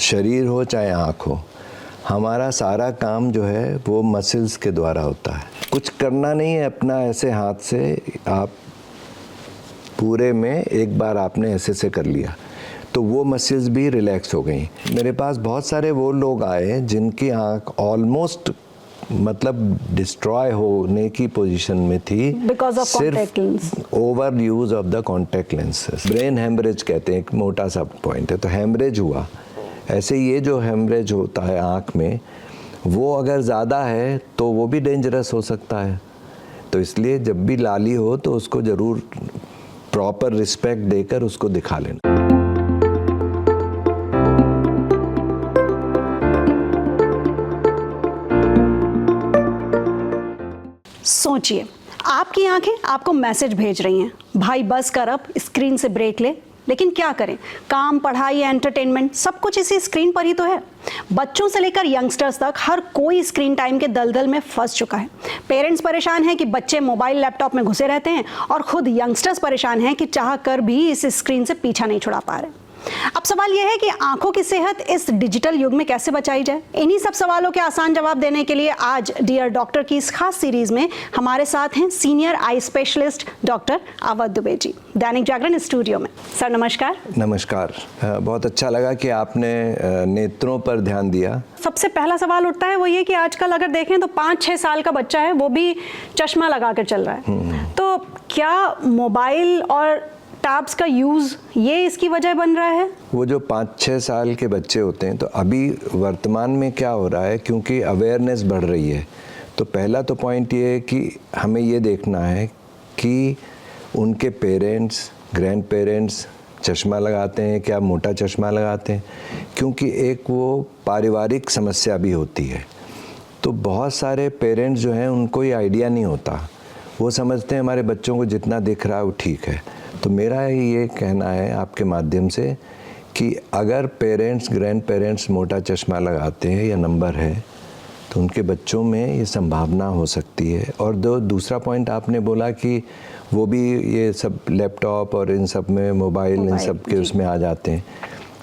शरीर हो चाहे आँख हो, हमारा सारा काम जो है वो मसल्स के द्वारा होता है। कुछ करना नहीं है अपना, ऐसे हाथ से आप पूरे में एक बार आपने ऐसे कर लिया तो वो मसल्स भी रिलैक्स हो गई। मेरे पास बहुत सारे वो लोग आए जिनकी आँख ऑलमोस्ट मतलब डिस्ट्रॉय होने की पोजीशन में थी because of contact lens, over use of the contact lenses. Brain haemorrhage कहते हैं, एक मोटा सा पॉइंट है, तो हेमरेज हुआ। ऐसे ये जो हेमरेज होता है आँख में, वो अगर ज़्यादा है तो वो भी डेंजरस हो सकता है। तो इसलिए जब भी लाली हो तो उसको ज़रूर प्रॉपर रिस्पेक्ट देकर उसको दिखा लेना। सोचिए, आपकी आंखें आपको मैसेज भेज रही हैं, भाई बस कर, अब स्क्रीन से ब्रेक ले। लेकिन क्या करें, काम, पढ़ाई, एंटरटेनमेंट सब कुछ इसी स्क्रीन पर ही तो है। बच्चों से लेकर यंगस्टर्स तक हर कोई स्क्रीन टाइम के दलदल में फंस चुका है। पेरेंट्स परेशान हैं कि बच्चे मोबाइल लैपटॉप में घुसे रहते हैं, और खुद यंगस्टर्स परेशान हैं कि चाह कर भी इस स्क्रीन से पीछा नहीं छुड़ा पा रहे। अब सवाल यह है कि आंखों की सेहत इस डिजिटल युग में कैसे बचाई जाए। इन्हीं सब सवालों के आसान जवाब देने के लिए आज डियर डॉक्टर की इस खास सीरीज में हमारे साथ हैं senior eye specialist doctor Awadh Dubey ji, Dainik Jagran studio में। सर नमस्कार। नमस्कार। बहुत अच्छा लगा कि आपने नेत्रों पर ध्यान दिया। सबसे पहला सवाल उठता है वो ये कि आजकल अगर देखें तो 5-6 साल का बच्चा है, वो भी चश्मा लगा कर चल रहा है। तो क्या मोबाइल और टैब्स का यूज़ ये इसकी वजह बन रहा है? वो जो 5-6 साल के बच्चे होते हैं, तो अभी वर्तमान में क्या हो रहा है, क्योंकि अवेयरनेस बढ़ रही है, तो पहला तो पॉइंट ये है कि हमें ये देखना है कि उनके पेरेंट्स, ग्रैंड पेरेंट्स चश्मा लगाते हैं, क्या मोटा चश्मा लगाते हैं, क्योंकि एक वो पारिवारिक समस्या भी होती है। तो बहुत सारे पेरेंट्स जो हैं उनको ये आइडिया नहीं होता, वो समझते हैं हमारे बच्चों को जितना दिख रहा है वो ठीक है। तो मेरा ये कहना है आपके माध्यम से कि अगर पेरेंट्स, ग्रैंड पेरेंट्स मोटा चश्मा लगाते हैं या नंबर है, तो उनके बच्चों में ये संभावना हो सकती है। और दूसरा पॉइंट आपने बोला कि वो भी ये सब लैपटॉप और इन सब में मोबाइल इन सब के उसमें आ जाते हैं,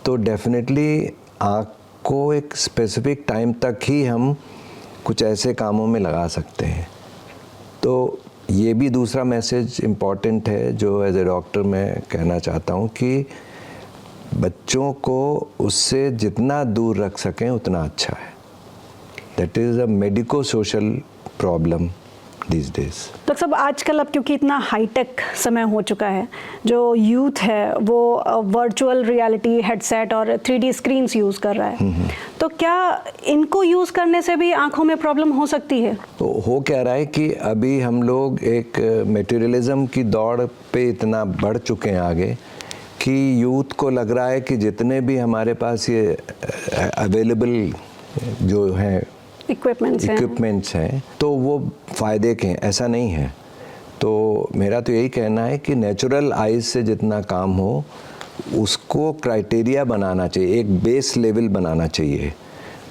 तो डेफिनेटली आँख को एक स्पेसिफिक टाइम तक ही हम कुछ ऐसे कामों में लगा सकते हैं। तो ये भी दूसरा मैसेज इम्पॉर्टेंट है जो एज ए डॉक्टर मैं कहना चाहता हूँ कि बच्चों को उससे जितना दूर रख सकें उतना अच्छा है। That is a medico social problem these days। Doctor साहब, आजकल अब क्योंकि इतना हाईटेक समय हो चुका है, जो यूथ है वो वर्चुअल रियलिटी हेडसेट और 3D स्क्रीन्स यूज़ कर रहा है, तो क्या इनको यूज़ करने से भी आंखों में प्रॉब्लम हो सकती है? तो हो क्या रहा है कि अभी हम लोग एक मटेरियलिज्म की दौड़ पे इतना बढ़ चुके हैं आगे कि यूथ को लग रहा है कि जितने भी हमारे पास ये अवेलेबल जो हैं इक्विपमेंट्स हैं तो वो फ़ायदे के हैं, ऐसा नहीं है। तो मेरा तो यही कहना है कि नेचुरल आइज़ से जितना काम हो उसको क्राइटेरिया बनाना चाहिए, एक बेस लेवल बनाना चाहिए,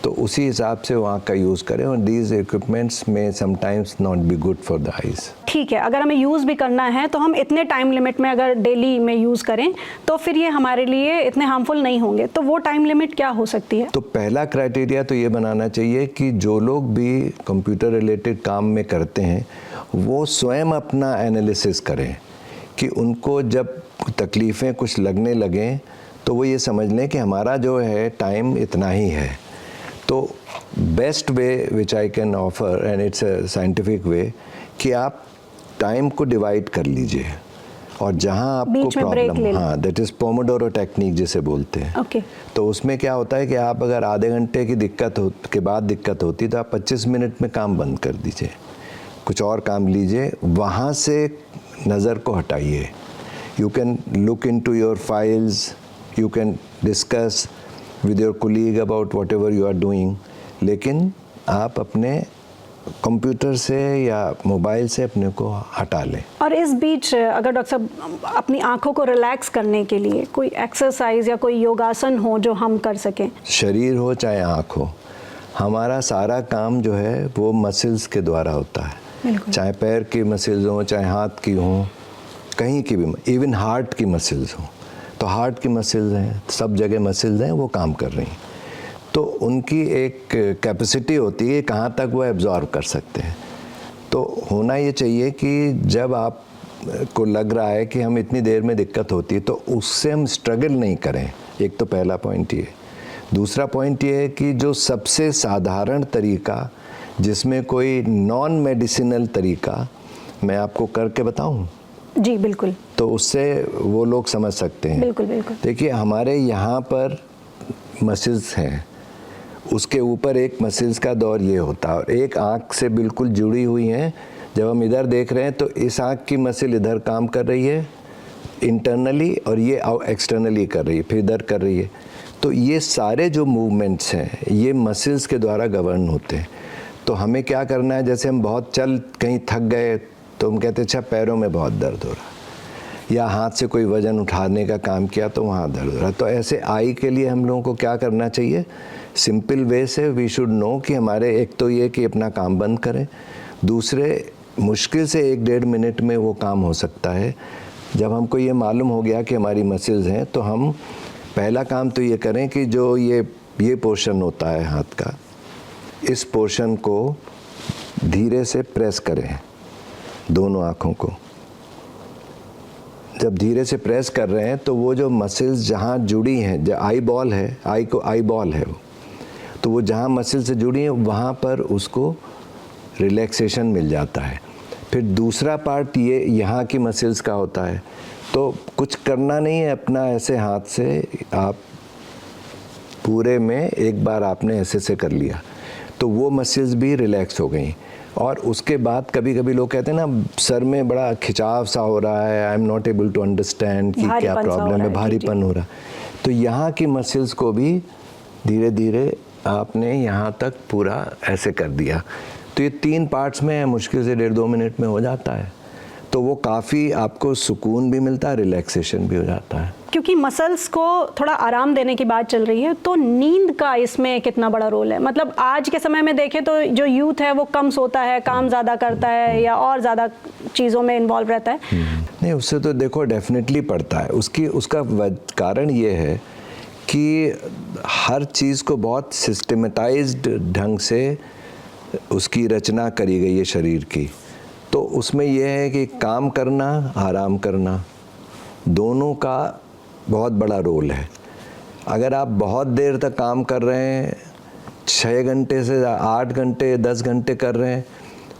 तो उसी हिसाब से वहाँ का यूज़ करें। और दीज इक्विपमेंट्स में sometimes not be good for the eyes. ठीक है, अगर हमें यूज़ भी करना है तो हम इतने टाइम लिमिट में अगर डेली में यूज़ करें तो फिर ये हमारे लिए इतने हार्मफुल नहीं होंगे। तो वो टाइम लिमिट क्या हो सकती है? तो पहला क्राइटेरिया तो ये बनाना चाहिए कि जो लोग भी कंप्यूटर रिलेटेड काम में करते हैं वो स्वयं अपना एनालिसिस करें कि उनको जब तकलीफ़ें कुछ लगने लगें तो वो ये समझ लें कि हमारा जो है टाइम इतना ही है। तो best way which I can offer and it's a scientific way कि आप टाइम को डिवाइड कर लीजिए और जहाँ आपको प्रॉब्लम, हाँ, दैट इज़ पोमोडोरो टेक्निक जिसे बोलते हैं। Okay. तो उसमें क्या होता है कि आप अगर आधे घंटे की के बाद दिक्कत होती तो आप 25 मिनट में काम बंद कर दीजिए, कुछ और काम लीजिए, वहाँ से नज़र को हटाइए। You can look into your files, you can discuss with your colleague about whatever you are doing, लेकिन आप अपने कंप्यूटर से या मोबाइल से अपने को हटा लें। और इस बीच अगर डॉक्टर साहब अपनी आंखों को रिलैक्स करने के लिए कोई एक्सरसाइज या कोई योगासन हो जो हम कर सकें। शरीर हो चाहे आँख हो, हमारा सारा काम जो है वो मसल्स के द्वारा होता है, चाहे पैर की मसल्स हों, चाहे हाथ की हों, कहीं की भी, इवन हार्ट की मसल्स हों। तो हार्ट की मसल्स हैं, सब जगह मसल्स हैं, वो काम कर रही हैं। तो उनकी एक कैपेसिटी होती है कहाँ तक वो एब्जॉर्व कर सकते हैं। तो होना ये चाहिए कि जब आप को लग रहा है कि हम इतनी देर में दिक्कत होती है तो उससे हम स्ट्रगल नहीं करें। एक तो पहला पॉइंट ये। दूसरा पॉइंट ये है कि जो सबसे साधारण तरीका जिसमें कोई नॉन मेडिसिनल तरीका मैं आपको करके बताऊं? जी बिल्कुल। तो उससे वो लोग समझ सकते हैं। बिल्कुल बिल्कुल। देखिए हमारे यहाँ पर मसल्स हैं, उसके ऊपर एक मसल्स का दौर ये होता है और एक आँख से बिल्कुल जुड़ी हुई हैं। जब हम इधर देख रहे हैं तो इस आँख की मसल इधर काम कर रही है इंटरनली और ये एक्सटर्नली कर रही है, फिर इधर कर रही है। तो ये सारे जो मूवमेंट्स हैं ये मसल्स के द्वारा गवर्न होते हैं। तो हमें क्या करना है, जैसे हम बहुत चल कहीं थक गए तो हम कहते हैं अच्छा पैरों में बहुत दर्द हो रहा, या हाथ से कोई वज़न उठाने का काम किया तो वहाँ दर्द हो रहा। तो ऐसे आई के लिए हम लोगों को क्या करना चाहिए, सिंपल वे से वी शुड नो कि हमारे एक तो ये कि अपना काम बंद करें, दूसरे मुश्किल से 1-1.5 मिनट में वो काम हो सकता है। जब हमको ये मालूम हो गया कि हमारी मसल्स हैं तो हम पहला काम तो ये करें कि जो ये पोर्शन होता है हाथ का, इस पोर्शन को धीरे से प्रेस करें दोनों आँखों को। जब धीरे से प्रेस कर रहे हैं तो वो जो मसल्स जहाँ जुड़ी हैं, जो आई बॉल है, आई बॉल है वो, तो वो जहाँ मसल से जुड़ी हैं वहाँ पर उसको रिलैक्सेशन मिल जाता है। फिर दूसरा पार्ट ये यहाँ की मसल्स का होता है। तो कुछ करना नहीं है, अपना ऐसे हाथ से आप पूरे में एक बार आपने ऐसे कर लिया तो वो मसल्स भी रिलैक्स हो गई। और उसके बाद कभी कभी लोग कहते हैं ना सर में बड़ा खिंचाव सा हो रहा है, I am not able to understand कि क्या प्रॉब्लम है, भारीपन हो रहा है। तो यहाँ की मसल्स को भी धीरे धीरे आपने यहाँ तक पूरा ऐसे कर दिया। तो ये 3 पार्ट्स में है, मुश्किल से 1.5-2 मिनट में हो जाता है। तो वो काफ़ी आपको सुकून भी मिलता है, रिलैक्सेशन भी हो जाता है। क्योंकि मसल्स को थोड़ा आराम देने की बात चल रही है, तो नींद का इसमें कितना बड़ा रोल है? मतलब आज के समय में देखें तो जो यूथ है वो कम सोता है, काम ज़्यादा करता है या और ज़्यादा चीज़ों में इन्वॉल्व रहता है। नहीं, उससे तो देखो डेफिनेटली पड़ता है। उसका कारण ये है कि हर चीज़ को बहुत सिस्टमेटाइज्ड ढंग से उसकी रचना करी गई है शरीर की। तो उसमें यह है कि काम करना, आराम करना, दोनों का बहुत बड़ा रोल है। अगर आप बहुत देर तक काम कर रहे हैं, 6 घंटे से 8 घंटे 10 घंटे कर रहे हैं,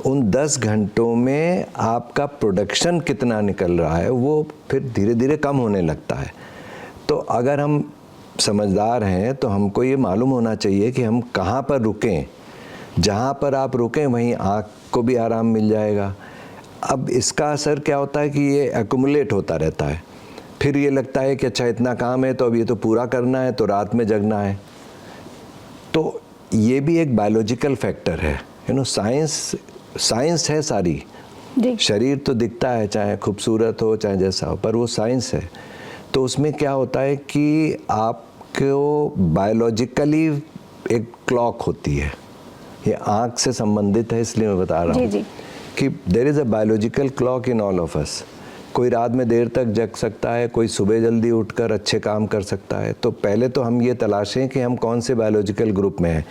उन 10 घंटों में आपका प्रोडक्शन कितना निकल रहा है वो फिर धीरे धीरे कम होने लगता है। तो अगर हम समझदार हैं तो हमको ये मालूम होना चाहिए कि हम कहाँ पर रुकें। जहाँ पर आप रुकें वहीं आँख को भी आराम मिल जाएगा। अब इसका असर क्या होता है कि ये एक्युमुलेट होता रहता है। फिर ये लगता है कि अच्छा इतना काम है तो अब ये तो पूरा करना है, तो रात में जगना है। तो ये भी एक बायोलॉजिकल फैक्टर है। साइंस है सारी। शरीर तो दिखता है, चाहे खूबसूरत हो चाहे जैसा हो, पर वो साइंस है। तो उसमें क्या होता है कि आपको बायोलॉजिकली एक क्लॉक होती है। ये आँख से संबंधित है इसलिए मैं बता रहा हूँ कि there is a biological clock in all of us. कोई रात में देर तक जग सकता है, कोई सुबह जल्दी उठकर अच्छे काम कर सकता है। तो पहले तो हम ये तलाशें कि हम कौन से बायोलॉजिकल ग्रुप में हैं।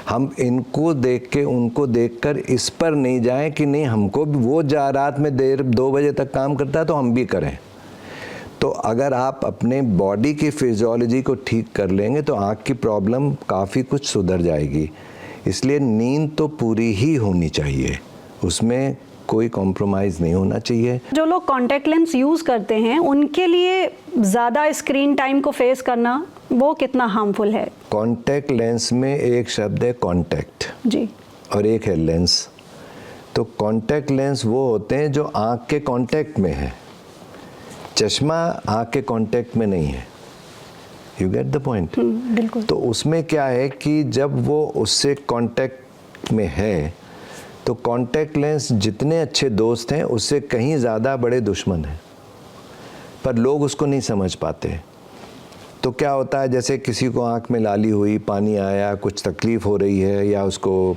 हम इनको देख के, उनको देखकर इस पर नहीं जाएं कि नहीं हमको भी वो रात में 2 बजे तक काम करता है तो हम भी करें। तो अगर आप अपने बॉडी की फिजियोलॉजी को ठीक कर लेंगे तो आँख की प्रॉब्लम काफ़ी कुछ सुधर जाएगी। इसलिए नींद तो पूरी ही होनी चाहिए, उसमें कोई कॉम्प्रोमाइज़ नहीं होना चाहिए। जो लोग कॉन्टैक्ट लेंस यूज़ करते हैं उनके लिए ज़्यादा स्क्रीन टाइम को फेस करना वो कितना हार्मफुल है? कॉन्टैक्ट लेंस में एक शब्द है कॉन्टैक्ट जी, और एक है लेंस। तो कॉन्टैक्ट लेंस वो होते हैं जो आँख के कॉन्टैक्ट में है, चश्मा आँख के कॉन्टैक्ट में नहीं है। You get the point? बिल्कुल। तो उसमें क्या है कि जब वो उससे कांटेक्ट में है तो कांटेक्ट लेंस जितने अच्छे दोस्त हैं उससे कहीं ज़्यादा बड़े दुश्मन हैं, पर लोग उसको नहीं समझ पाते। तो क्या होता है, जैसे किसी को आँख में लाली हुई, पानी आया, कुछ तकलीफ़ हो रही है या उसको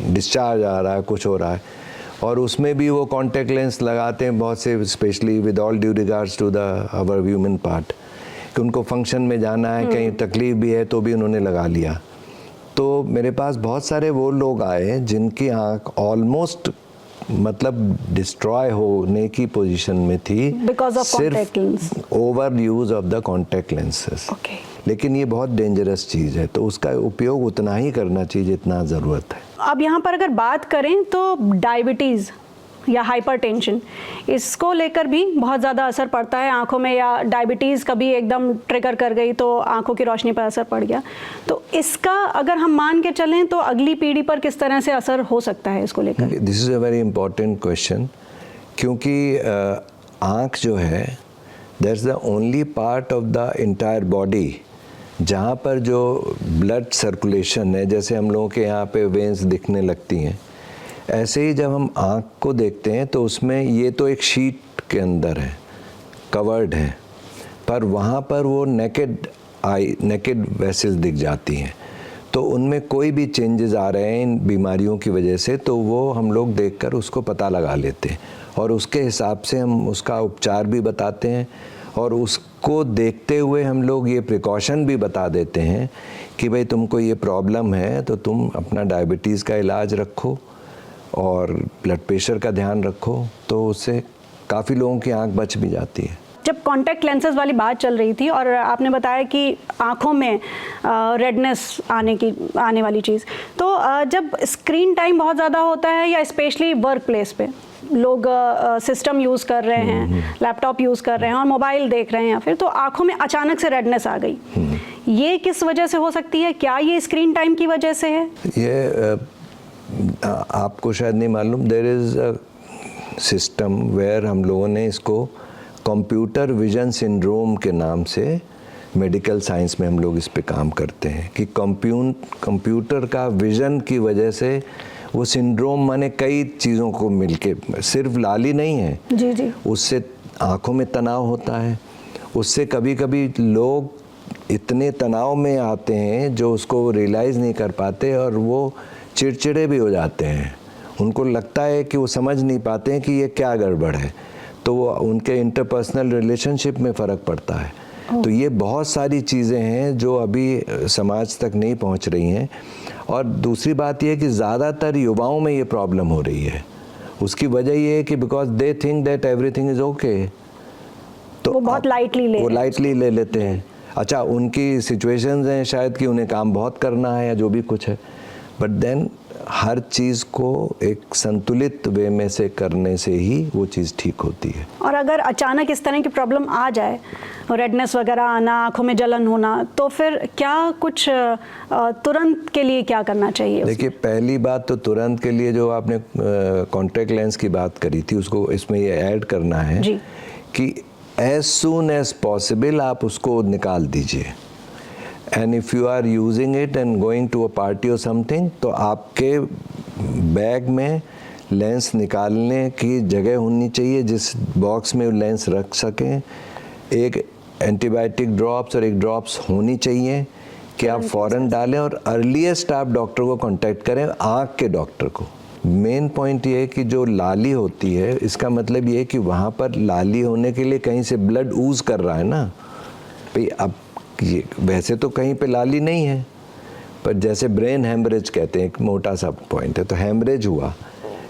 डिस्चार्ज आ रहा है, कुछ हो रहा है, और उसमें भी वो कांटेक्ट लेंस लगाते हैं बहुत से, specially with all due regards to the our human part, कि उनको फंक्शन में जाना है, कहीं तकलीफ भी है तो भी उन्होंने लगा लिया। तो मेरे पास बहुत सारे वो लोग आए जिनकी आंख ऑलमोस्ट मतलब डिस्ट्रॉय होने की पोजीशन में थी Because of contact lens. Over use of the contact lenses. Okay. लेकिन ये बहुत डेंजरस चीज़ है, तो उसका उपयोग उतना ही करना चाहिए जितना ज़रूरत है। अब यहाँ पर अगर बात करें तो डायबिटीज़ या हाइपरटेंशन, इसको लेकर भी बहुत ज़्यादा असर पड़ता है आंखों में, या डायबिटीज़ कभी एकदम ट्रिगर कर गई तो आंखों की रोशनी पर असर पड़ गया। तो इसका अगर हम मान के चलें तो अगली पीढ़ी पर किस तरह से असर हो सकता है इसको लेकर? This is a very important question, क्योंकि आँख जो है that's the only part of the entire body जहाँ पर जो ब्लड सर्कुलेशन है, जैसे हम लोगों के यहाँ पे वेंस दिखने लगती हैं, ऐसे ही जब हम आँख को देखते हैं तो उसमें ये तो एक शीट के अंदर है, कवर्ड है, पर वहाँ पर वो नेकेड वेसल्स दिख जाती हैं। तो उनमें कोई भी चेंजेस आ रहे हैं इन बीमारियों की वजह से, तो वो हम लोग देखकर उसको पता लगा लेते हैं और उसके हिसाब से हम उसका उपचार भी बताते हैं, और उसको देखते हुए हम लोग ये प्रिकॉशन भी बता देते हैं कि भाई तुमको ये प्रॉब्लम है तो तुम अपना डायबिटीज़ का इलाज रखो और ब्लड प्रेशर का ध्यान रखो, तो उससे काफ़ी लोगों की आंख बच भी जाती है। जब कॉन्टैक्ट लेंसेज वाली बात चल रही थी और आपने बताया कि आँखों में रेडनेस आने वाली चीज़, तो जब स्क्रीन टाइम बहुत ज़्यादा होता है या स्पेशली वर्क प्लेस पे लोग सिस्टम यूज़ कर रहे हैं, लैपटॉप यूज़ कर रहे हैं और मोबाइल देख रहे हैं, या फिर तो आँखों में अचानक से रेडनेस आ गई, ये किस वजह से हो सकती है? क्या ये स्क्रीन टाइम की वजह से है? ये आपको शायद नहीं मालूम, there is a system where हम लोगों ने इसको कंप्यूटर विजन सिंड्रोम के नाम से मेडिकल साइंस में हम लोग इस पे काम करते हैं कि कंप्यूटर का विजन की वजह से वो सिंड्रोम माने कई चीज़ों को मिलके, सिर्फ लाली नहीं है जी जी, उससे आँखों में तनाव होता है, उससे कभी कभी लोग इतने तनाव में आते हैं जो उसको रियलाइज़ नहीं कर पाते और वो चिड़चिड़े भी हो जाते हैं। उनको लगता है कि वो समझ नहीं पाते हैं कि ये क्या गड़बड़ है, तो वो उनके इंटरपर्सनल रिलेशनशिप में फ़र्क पड़ता है। तो ये बहुत सारी चीज़ें हैं जो अभी समाज तक नहीं पहुंच रही हैं। और दूसरी बात ये है कि ज़्यादातर युवाओं में ये प्रॉब्लम हो रही है। उसकी वजह ये है कि because they think that everything is okay, तो वो बहुत लाइटली ले लेते हैं। अच्छा, उनकी सिचुएशंस हैं शायद कि उन्हें काम बहुत करना है या जो भी कुछ है, बट देन हर चीज़ को एक संतुलित वे में से करने से ही वो चीज़ ठीक होती है। और अगर अचानक इस तरह की प्रॉब्लम आ जाए, रेडनेस वगैरह आना, आंखों में जलन होना, तो फिर क्या कुछ तुरंत के लिए क्या करना चाहिए? देखिए, पहली बात तो तुरंत के लिए जो आपने कॉन्टैक्ट लेंस की बात करी थी, उसको इसमें ये ऐड करना है जी, कि एज सून एज पॉसिबल आप उसको निकाल दीजिए। And if you are using it and going to a party और समथिंग, तो आपके बैग में लेंस निकालने की जगह होनी चाहिए जिस बॉक्स में लेंस रख सकें। एक एंटीबायोटिक ड्रॉप्स और एक ड्रॉप्स होनी चाहिए कि आप फ़ौरन डालें, और अर्लीस्ट आप डॉक्टर को कांटेक्ट करें, आँख के डॉक्टर को। मेन पॉइंट ये है कि जो लाली होती है, इसका मतलब ये है कि वहाँ पर लाली होने के लिए कहीं से ब्लड ऊज कर रहा है ना भाई। अब ये वैसे तो कहीं पे लाली नहीं है, पर जैसे ब्रेन हेमरेज कहते हैं, एक मोटा सा पॉइंट है, तो हेमरेज हुआ।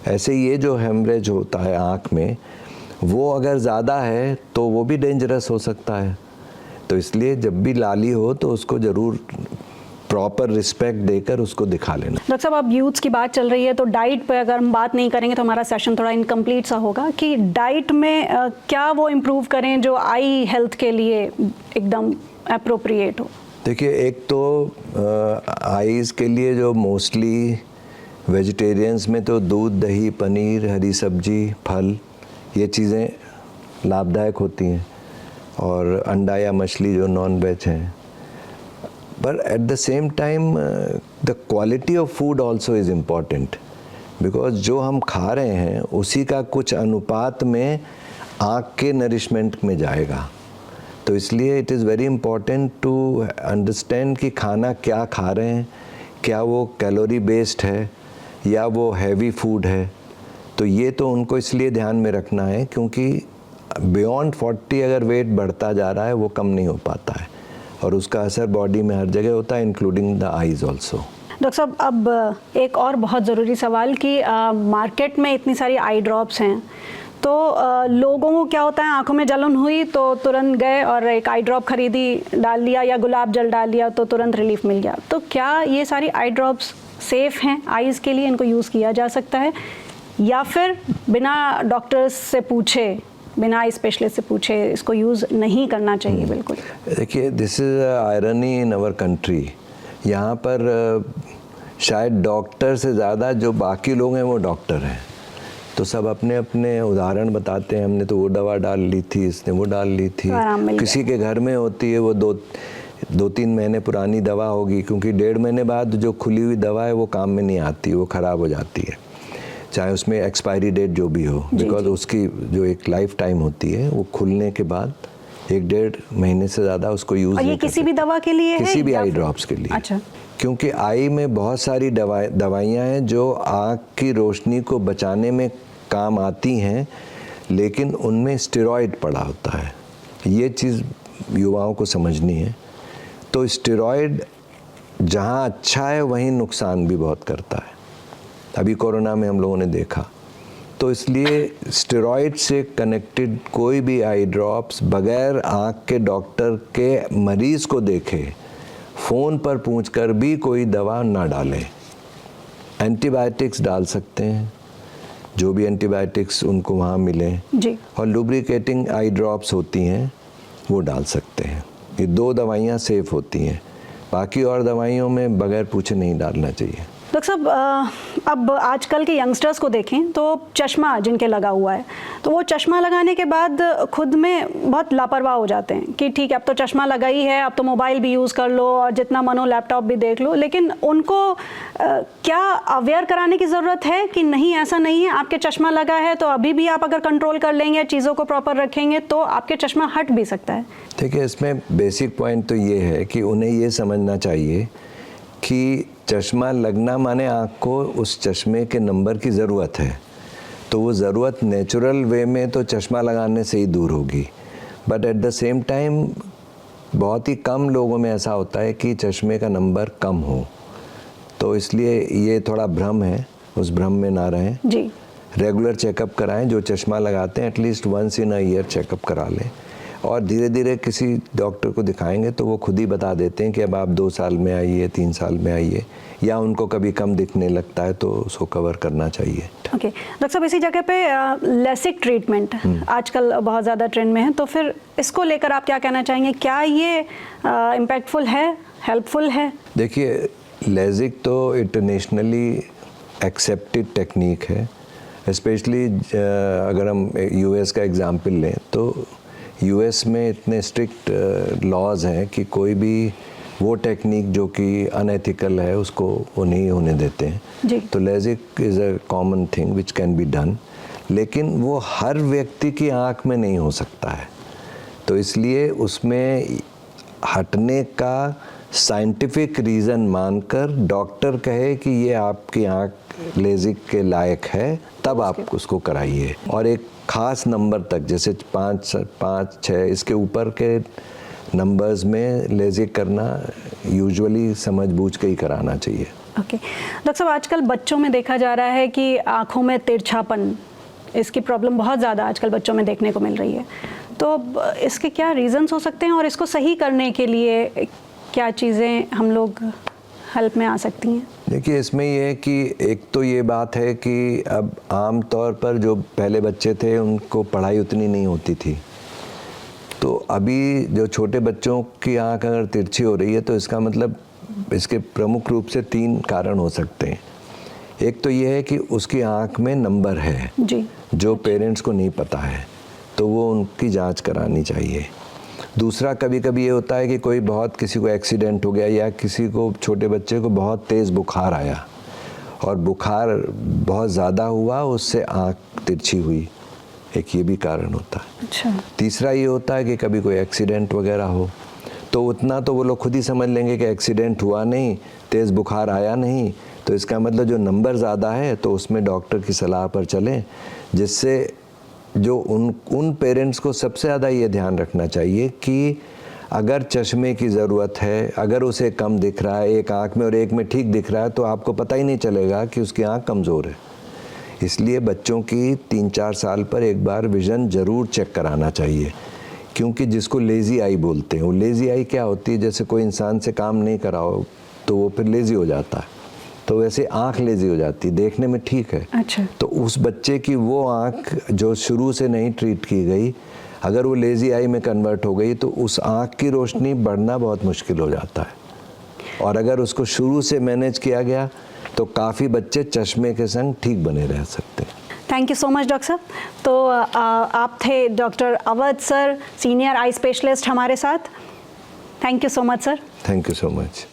ऐसे ये जो हेमरेज होता है आँख में, वो अगर ज़्यादा है तो वो भी डेंजरस हो सकता है। तो इसलिए जब भी लाली हो तो उसको ज़रूर प्रॉपर रिस्पेक्ट देकर उसको दिखा लेना। डॉक्टर साहब, अब यूथ्स की बात चल रही है, तो डाइट पे अगर हम बात नहीं करेंगे तो हमारा सेशन थोड़ा इनकम्प्लीट सा होगा कि डाइट में क्या वो इम्प्रूव करें जो आई हेल्थ के लिए एकदम अप्रोप्रिएट हो? देखिए, एक तो आईज़ के लिए जो मोस्टली वेजिटेरियंस में तो दूध, दही, पनीर, हरी सब्जी, फल, ये चीज़ें लाभदायक होती हैं, और अंडा या मछली जो नॉन वेज हैं। But at the same time, the quality of food also is important, because जो हम खा रहे हैं उसी का कुछ अनुपात में आँख के नरिशमेंट में जाएगा। तो इसलिए it is very important to understand कि खाना क्या खा रहे हैं, क्या वो कैलोरी बेस्ड है या वो हैवी फूड है। तो ये तो उनको इसलिए ध्यान में रखना है क्योंकि बियॉन्ड 40 अगर वेट बढ़ता जा रहा है वो कम नहीं हो पाता है, और उसका असर बॉडी में हर जगह होता है, including the eyes also. Doctor साहब, अब एक और बहुत ज़रूरी सवाल कि मार्केट में इतनी सारी आई ड्रॉप्स हैं, तो लोगों को क्या होता है, आंखों में जलन हुई तो तुरंत गए और एक आई ड्रॉप खरीदी, डाल लिया, या गुलाब जल डाल लिया तो तुरंत रिलीफ मिल गया। तो क्या ये सारी आई ड्रॉप्स सेफ़ हैं आइज़ के लिए, इनको यूज़ किया जा सकता है, या फिर बिना डॉक्टर्स से पूछे, बिना आई स्पेशलिस्ट से पूछे इसको यूज़ नहीं करना चाहिए? बिल्कुल। देखिए, this is irony in our country. यहाँ पर शायद डॉक्टर से ज़्यादा जो बाकी लोग हैं वो डॉक्टर हैं, तो सब अपने अपने उदाहरण बताते हैं, हमने तो वो दवा डाल ली थी, इसने वो डाल ली थी। किसी के घर में होती है वो दो तीन महीने पुरानी दवा होगी, क्योंकि 1.5 महीने बाद जो खुली हुई दवा है वो काम में नहीं आती, वो ख़राब हो जाती है, चाहे उसमें एक्सपायरी डेट जो भी हो, बिकॉज उसकी जो एक लाइफ टाइम होती है वो खुलने के बाद 1-1.5 महीने से ज़्यादा उसको यूज़ नहीं कर सकते। किसी भी दवा के लिए है, किसी भी आई ड्रॉप्स के लिए। अच्छा। क्योंकि आई में बहुत सारी दवाइयाँ हैं जो आँख की रोशनी को बचाने में काम आती हैं, लेकिन उनमें स्टेरॉइड पड़ा होता है। ये चीज़ युवाओं को समझनी है। तो स्टेरॉइड जहाँ अच्छा है वहीं नुकसान भी बहुत करता है, अभी कोरोना में हम लोगों ने देखा। तो इसलिए स्टेरॉइड से कनेक्टेड कोई भी आई ड्रॉप्स बगैर आँख के डॉक्टर के मरीज़ को देखे, फ़ोन पर पूछकर भी कोई दवा ना डालें। एंटीबायोटिक्स डाल सकते हैं, जो भी एंटीबायोटिक्स उनको वहाँ मिलें जी, और लुब्रिकेटिंग आई ड्रॉप्स होती हैं वो डाल सकते हैं। ये 2 दवाइयाँ सेफ़ होती हैं, बाकी और दवाइयों में बगैर पूछे नहीं डालना चाहिए। डॉक्टर साहब, अब आजकल के यंगस्टर्स को देखें तो चश्मा जिनके लगा हुआ है, तो वो चश्मा लगाने के बाद खुद में बहुत लापरवाह हो जाते हैं कि ठीक है अब तो चश्मा लगा ही है, अब तो मोबाइल भी यूज़ कर लो और जितना मनो लैपटॉप भी देख लो। लेकिन उनको क्या अवेयर कराने की ज़रूरत है कि नहीं, ऐसा नहीं है, आपके चश्मा लगा है तो अभी भी आप अगर कंट्रोल कर लेंगे, चीज़ों को प्रॉपर रखेंगे तो आपके चश्मा हट भी सकता है? देखिए, इसमें बेसिक पॉइंट तो ये है कि उन्हें ये समझना चाहिए कि चश्मा लगना माने आँख को उस चश्मे के नंबर की ज़रूरत है, तो वो ज़रूरत नेचुरल वे में तो चश्मा लगाने से ही दूर होगी। But at the same time बहुत ही कम लोगों में ऐसा होता है कि चश्मे का नंबर कम हो, तो इसलिए ये थोड़ा भ्रम है, उस भ्रम में ना रहें जी। रेगुलर चेकअप कराएं। जो चश्मा लगाते हैं at least 1 in a year checkup करा लें, और धीरे धीरे किसी डॉक्टर को दिखाएंगे तो वो खुद ही बता देते हैं कि अब आप 2 साल में आइए, 3 साल में आइए, या उनको कभी कम दिखने लगता है तो उसको कवर करना चाहिए। ओके डॉक्टर साहब, इसी जगह पे लेसिक ट्रीटमेंट आजकल बहुत ज़्यादा ट्रेंड में है, तो फिर इसको लेकर आप क्या कहना चाहेंगे? क्या ये इम्पैक्टफुल है, हेल्पफुल है? देखिए, लेजिक तो इंटरनेशनली एक्सेप्टेड टेक्निक है, स्पेशली अगर हम यूएस का एग्जांपल लें तो यूएस में इतने स्ट्रिक्ट लॉज हैं कि कोई भी वो टेक्निक जो कि अनएथिकल है उसको वो नहीं होने देते हैं जी। तो Lasik is a common thing which can be done, लेकिन वो हर व्यक्ति की आँख में नहीं हो सकता है, तो इसलिए उसमें हटने का साइंटिफिक रीज़न मानकर डॉक्टर कहे कि ये आपकी आँख लेजिक के लायक है, तब आप उसको कराइए। और एक ख़ास नंबर तक, जैसे 5-6 इसके ऊपर के नंबर्स में लेजिक करना यूजुअली समझ बूझ के ही कराना चाहिए। ओके डॉक्टर साहब, आजकल बच्चों में देखा जा रहा है कि आँखों में तिरछापन, इसकी प्रॉब्लम बहुत ज़्यादा आजकल बच्चों में देखने को मिल रही है, तो इसके क्या रीज़न्स हो सकते हैं और इसको सही करने के लिए क्या चीज़ें हम लोग हेल्प में आ सकती हैं? देखिए, इसमें ये है कि एक तो ये बात है कि अब आम तौर पर जो पहले बच्चे थे उनको पढ़ाई उतनी नहीं होती थी, तो अभी जो छोटे बच्चों की आँख अगर तिरछी हो रही है तो इसका मतलब इसके प्रमुख रूप से 3 कारण हो सकते हैं। एक तो ये है कि उसकी आँख में नंबर है जी, जो पेरेंट्स को नहीं पता है, तो वो उनकी जांच करानी चाहिए। दूसरा, कभी कभी ये होता है कि कोई बहुत किसी को एक्सीडेंट हो गया या किसी को, छोटे बच्चे को बहुत तेज़ बुखार आया और बुखार बहुत ज़्यादा हुआ, उससे आँख तिरछी हुई, एक ये भी कारण होता है। अच्छा। तीसरा ये होता है कि कभी कोई एक्सीडेंट वगैरह हो, तो उतना तो वो लोग खुद ही समझ लेंगे कि एक्सीडेंट हुआ नहीं, तेज़ बुखार आया नहीं, तो इसका मतलब जो नंबर ज़्यादा है तो उसमें डॉक्टर की सलाह पर चलें, जिससे जो उन पेरेंट्स को सबसे ज़्यादा ये ध्यान रखना चाहिए कि अगर चश्मे की ज़रूरत है, अगर उसे कम दिख रहा है एक आँख में और एक में ठीक दिख रहा है, तो आपको पता ही नहीं चलेगा कि उसकी आँख कमज़ोर है। इसलिए बच्चों की 3-4 साल पर एक बार विज़न ज़रूर चेक कराना चाहिए, क्योंकि जिसको लेज़ी आई बोलते हैं, वो लेज़ी आई क्या होती है, जैसे कोई इंसान से काम नहीं कराओ तो वो फिर लेज़ी हो जाता है, तो वैसे आँख लेज़ी हो जाती है, देखने में ठीक है। अच्छा। तो उस बच्चे की वो आँख जो शुरू से नहीं ट्रीट की गई, अगर वो लेज़ी आई में कन्वर्ट हो गई तो उस आँख की रोशनी बढ़ना बहुत मुश्किल हो जाता है। और अगर उसको शुरू से मैनेज किया गया तो काफ़ी बच्चे चश्मे के संग ठीक बने रह सकते हैं। Thank you so much doctor साहब। तो आप थे doctor Awadh sir, senior eye specialist हमारे साथ। Thank you so much sir. Thank you so much.